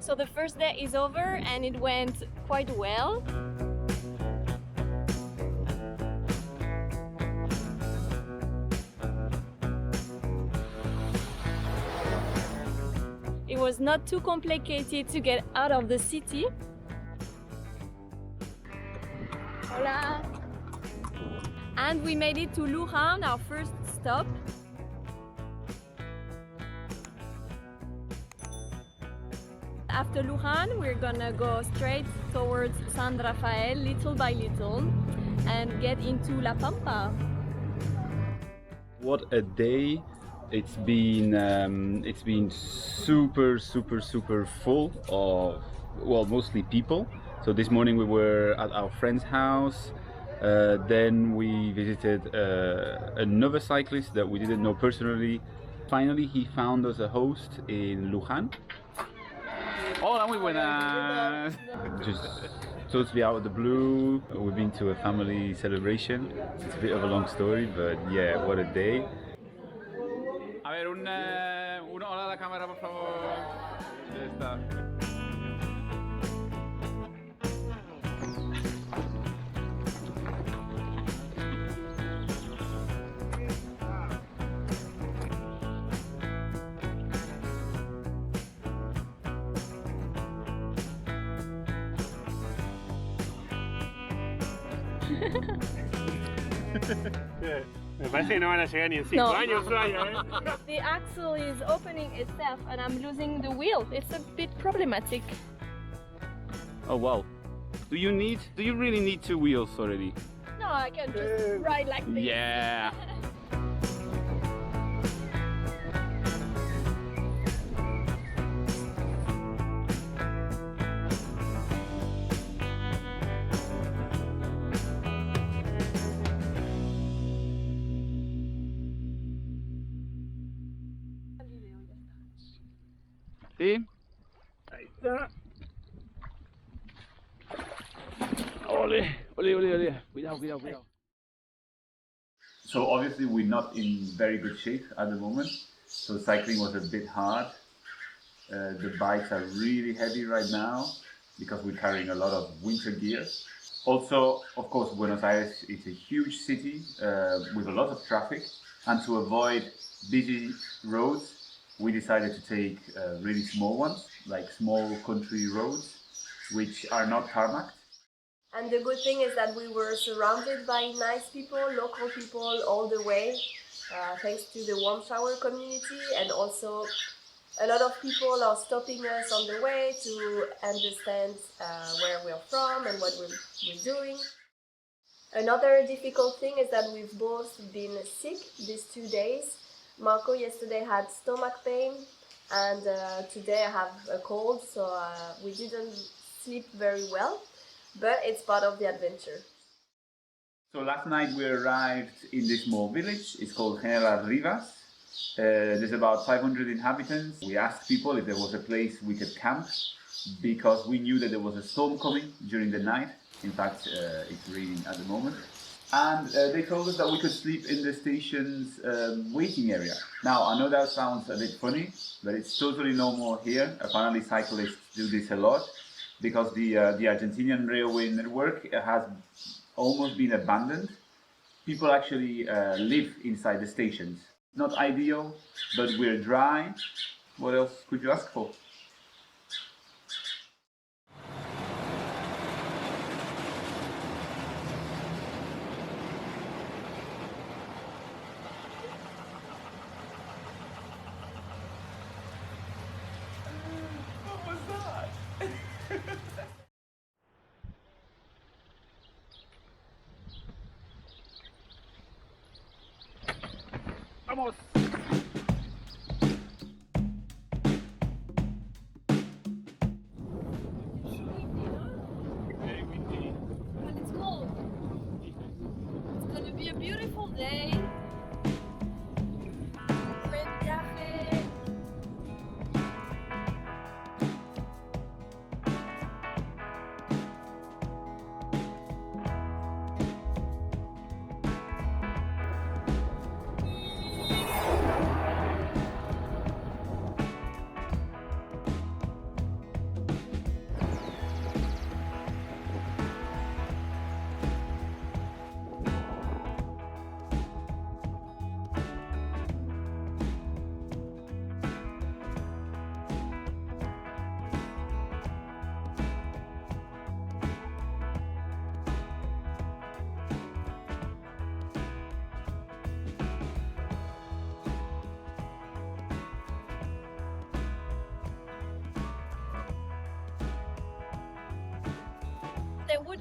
So the first day is over and it went quite well. It was not too complicated to get out of the city. Hola! And we made it to Lujan, our first stop. After Lujan, we're gonna go straight towards San Rafael, little by little, and get into La Pampa. What a day! It's been super full of, well, mostly people. So this morning we were at our friend's house. Then we visited another cyclist that we didn't know personally. Finally, he found us a host in Luján. Hola, muy buenas! Just totally out of the blue. We've been to a family celebration. It's a bit of a long story, but yeah, what a day. A ver, hola a la cámara, por favor. Ya está. Me parece que no van a llegar ni en 5 años, ¿eh? The axle is opening itself and I'm losing the wheel. It's a bit problematic. Oh wow. Do you really need 2 wheels already? No, I can just ride like this. Yeah. ¿Sí? Ahí está. Ole. Cuidado. So obviously we're not in very good shape at the moment. So cycling was a bit hard. The bikes are really heavy right now because we're carrying a lot of winter gear. Also, of course, Buenos Aires is a huge city with a lot of traffic, and to avoid busy roads, we decided to take really small ones, like small country roads, which are not tarmacked. And the good thing is that we were surrounded by nice people, local people all the way, thanks to the warm shower community, and also a lot of people are stopping us on the way to understand where we're from and what we're doing. Another difficult thing is that we've both been sick these 2 days. Marco yesterday had stomach pain and today I have a cold, so we didn't sleep very well, but it's part of the adventure. So last night we arrived in this small village. It's called General Rivas. There's about 500 inhabitants. We asked people if there was a place we could camp because we knew that there was a storm coming during the night. In fact, it's raining at the moment. And they told us that we could sleep in the station's waiting area. Now, I know that sounds a bit funny, but it's totally normal here. Apparently cyclists do this a lot because the Argentinian railway network has almost been abandoned. People actually live inside the stations. Not ideal, but we're dry. What else could you ask for? ¡Vamos! Very windy. But it's cold. It's gonna be a beautiful day. Buen viaje.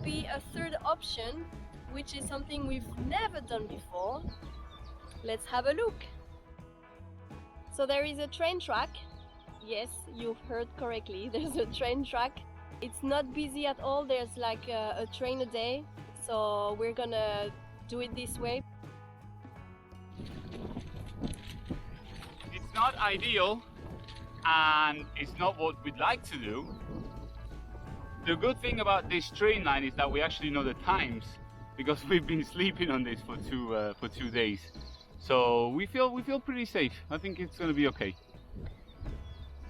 could be a third option, which is something we've never done before. Let's have a look. So there is a train track. Yes, you've heard correctly. There's a train track. It's not busy at all. There's like a train a day. So we're gonna do it this way. It's not ideal and it's not what we'd like to do. The good thing about this train line is that we actually know the times because we've been sleeping on this for 2 days. So we feel pretty safe. I think it's gonna be okay.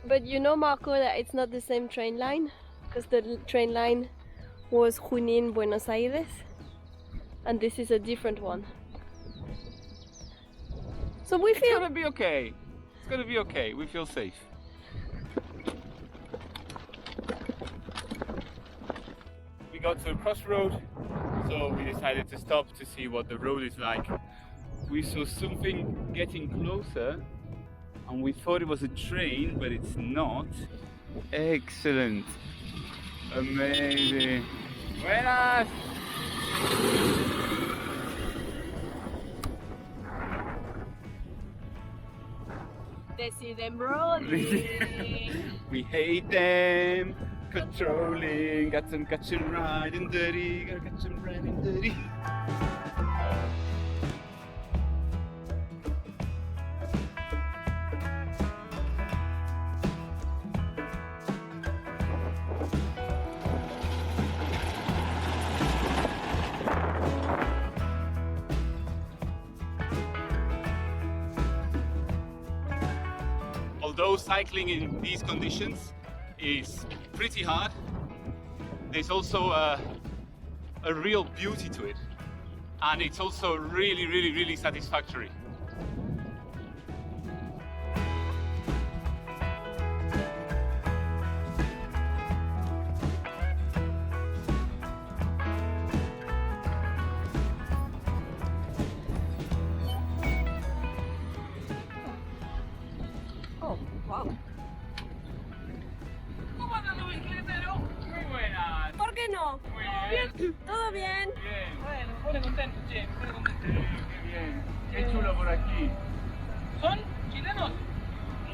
But you know, Marco, that it's not the same train line, because the train line was Junín, Buenos Aires, and this is a different one. So we It's feel gonna be okay. It's gonna be okay. We feel safe. We got to a crossroad, so we decided to stop to see what the road is like. We saw something getting closer and we thought it was a train, but it's not. Excellent. Amazing. Buenas! they see them rolling. We hate them. Controlling, got them catching riding dirty, gotta catch them riding dirty. Although cycling in these conditions is pretty hard, there's also a real beauty to it, and it's also really satisfactory. Oh, wow. ¿Cómo andan los bicicleteros? Muy buenas. ¿Por qué no? Muy bien. ¿Todo bien? Bien. Bueno, me pone contento, che, me pone contento. Qué bien. Qué chulo por aquí. ¿Son chilenos?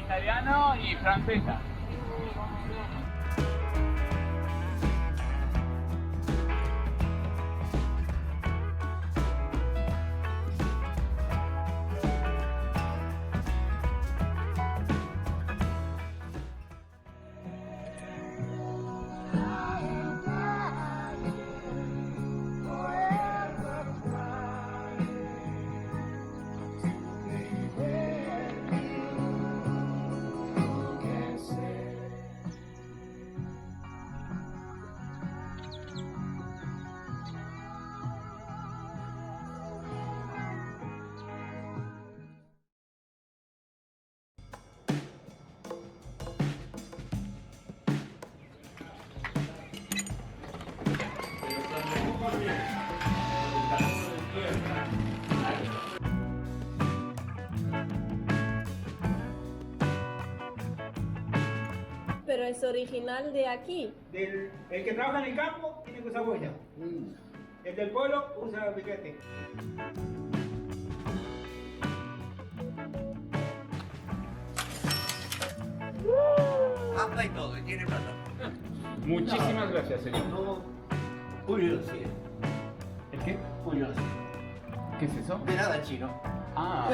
Italiano y francesa. Pero es original de aquí. El que trabaja en el campo tiene que usar boina. El del pueblo usa piquete. Pampa y todo, y tiene plata. Muchísimas gracias, señor. No, Julio sí. ¿El qué? Julio sí. ¿Qué es eso? De nada chino. Ah.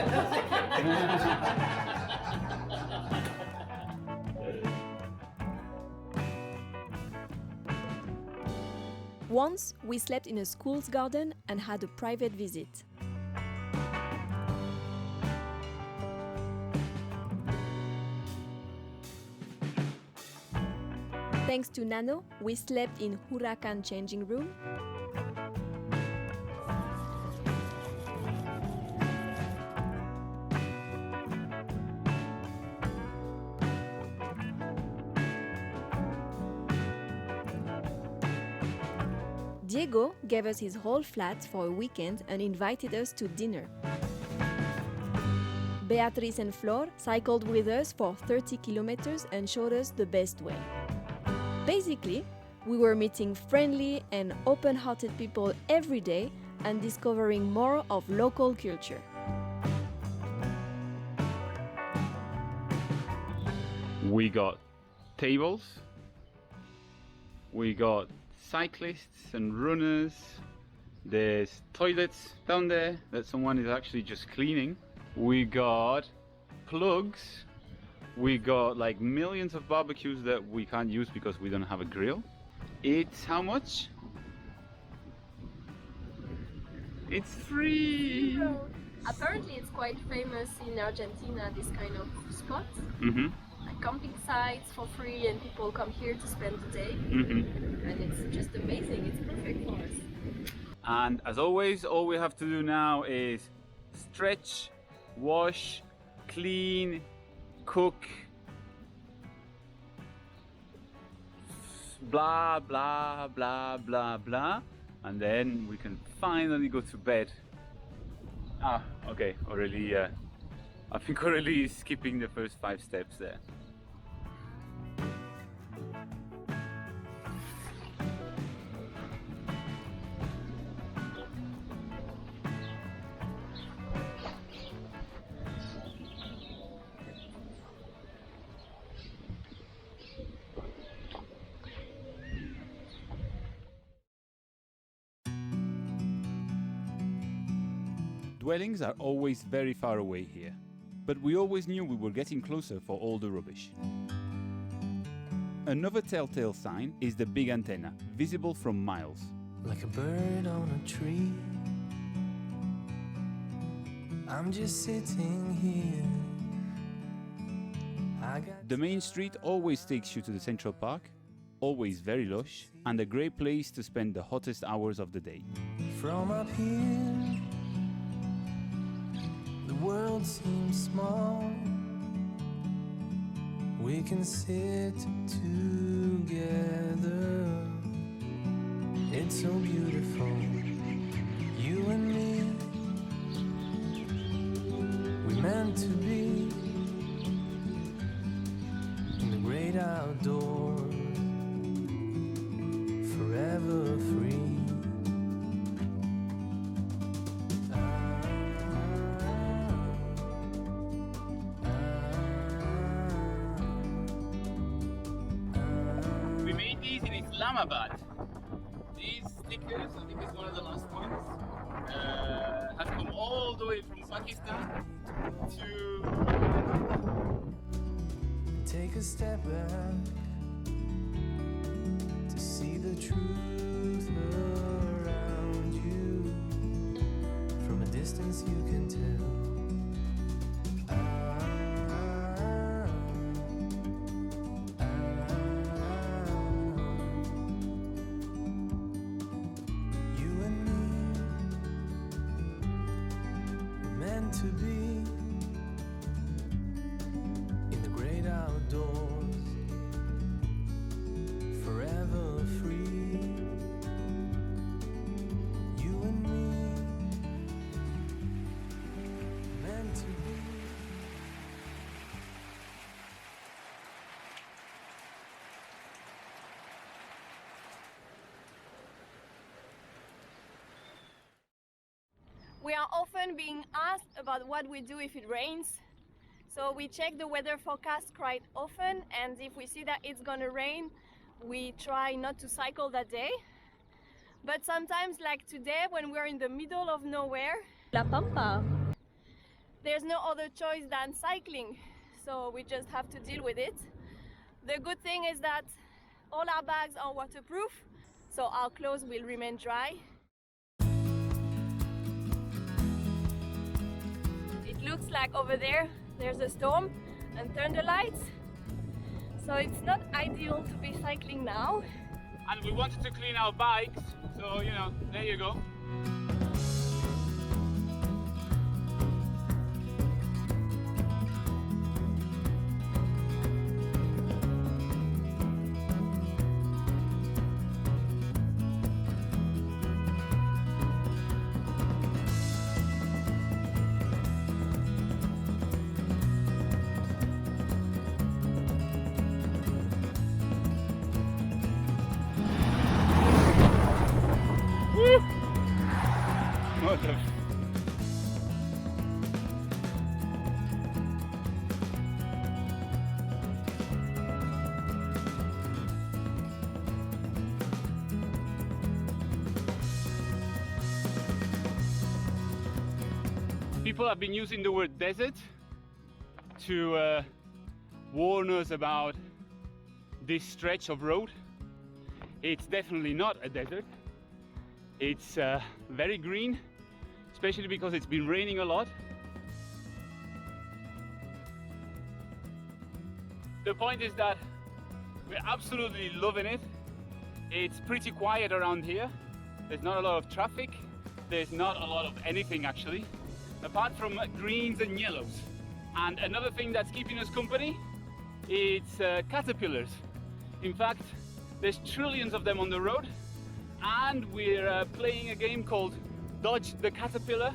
Once we slept in a school's garden and had a private visit. Thanks to Nano, we slept in Huracan changing room. Diego gave us his whole flat for a weekend and invited us to dinner. Beatriz and Flor cycled with us for 30 kilometers and showed us the best way. Basically, We were meeting friendly and open-hearted people every day and discovering more of local culture. We got tables, we got cyclists and runners, there's toilets down there that someone is actually just cleaning. We got plugs, we got like millions of barbecues that we can't use because we don't have a grill. It's how much? It's free! Apparently it's quite famous in Argentina, this kind of spot. Mm-hmm. Like camping sites for free and people come here to spend the day. Mm-hmm. And it's just amazing, it's perfect for us. And as always, all we have to do now is stretch, wash, clean, cook, blah blah blah blah blah, and then we can finally go to bed. Okay, Aurélie, I think Aurélie is skipping the first 5 steps there. Dwellings are always very far away here, but we always knew we were getting closer for all the rubbish. Another telltale sign is the big antenna, visible from miles. Like a bird on a tree, I'm just sitting here. The main street always takes you to the Central Park, always very lush, and a great place to spend the hottest hours of the day. From up here, the world seems small. We can sit together. It's so beautiful, you and me. We meant to be in the great outdoors, forever free. We made these in Islamabad. These stickers, I think it's one of the last ones, have come all the way from Pakistan to... Take a step back to see the truth around you. From a distance you can tell. You and me were meant to be in the great outdoors, forever free. You and me, meant to be. We are often being asked about what we do if it rains. So we check the weather forecast quite often, and if we see that it's gonna rain, we try not to cycle that day. But sometimes, like today, when we're in the middle of nowhere, La Pampa, there's no other choice than cycling. So we just have to deal with it. The good thing is that all our bags are waterproof, so our clothes will remain dry. It looks like over there's a storm and thunder lights, so it's not ideal to be cycling now. And we wanted to clean our bikes, so you know, there you go. People have been using the word desert to warn us about this stretch of road. It's definitely not a desert. It's very green, especially because it's been raining a lot. The point is that we're absolutely loving it. It's pretty quiet around here. There's not a lot of traffic. There's not a lot of anything actually, apart from greens and yellows. And another thing that's keeping us company, it's caterpillars. In fact, there's trillions of them on the road, and we're playing a game called Dodge the Caterpillar.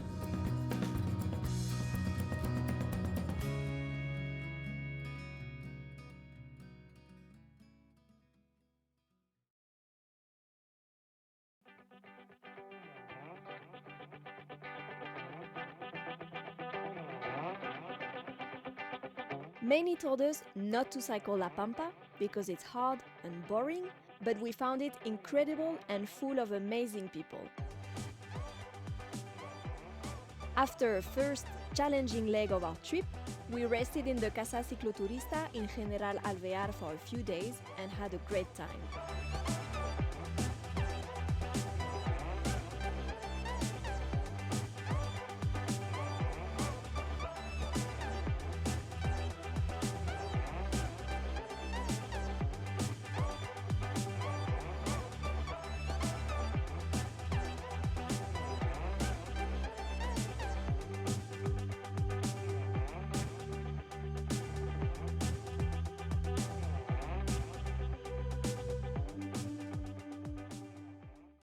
Many told us not to cycle La Pampa because it's hard and boring, but we found it incredible and full of amazing people. After a first challenging leg of our trip, we rested in the Casa Cicloturista in General Alvear for a few days and had a great time.